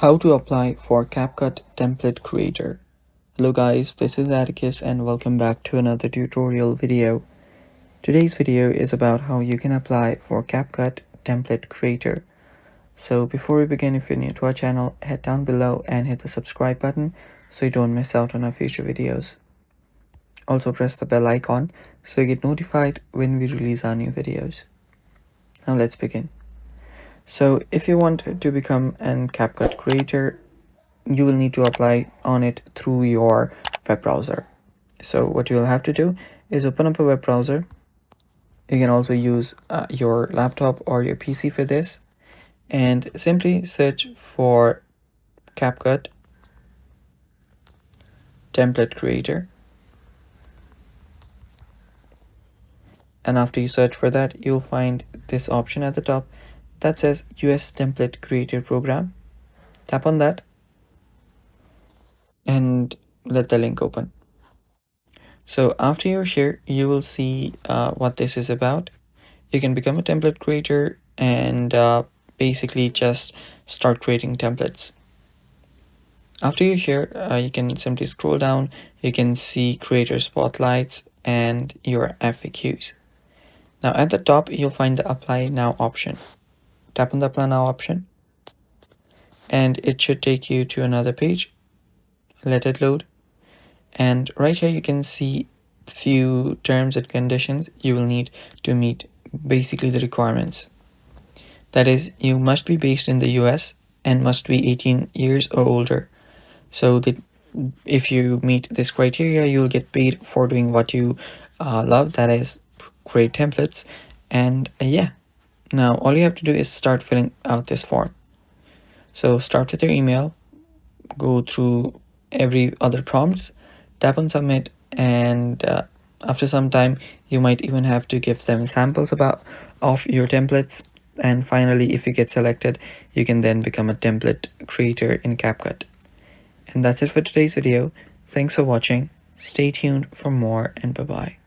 How to apply for CapCut Template Creator. Hello guys, this is Atticus and welcome back to another tutorial video. Today's video is about how you can apply for CapCut Template Creator. So before we begin, if you're new to our channel, head down below and hit the subscribe button so you don't miss out on our future videos. Also press the bell icon so you get notified when we release our new videos. Now let's begin. So if you want to become an CapCut creator, you will need to apply on it through your web browser. So what you'll have to do is open up a web browser. You can also use your laptop or your PC for this, and simply search for CapCut Template Creator. And after you search for that, you'll find this option at the top that says US Template Creator Program. Tap on that and let the link open. So after you're here, you will see what this is about. You can become a template creator and basically just start creating templates. After you're here, you can simply scroll down. You can see creator spotlights and your FAQs. Now at the top, you'll find the apply now option. Tap on the apply now option and it should take you to another page. Let it load. And right here you can see few terms and conditions you will need to meet, basically the requirements. That is, you must be based in the US and must be 18 years or older. So that if you meet this criteria, you'll get paid for doing what you love, that is create templates. And yeah, now all you have to do is start filling out this form. So start with your email, go through every other prompts, tap on submit, and after some time you might even have to give them samples of your templates. And finally, if you get selected, you can then become a template creator in CapCut. And that's it for today's video. Thanks for watching. Stay tuned for more, and bye bye.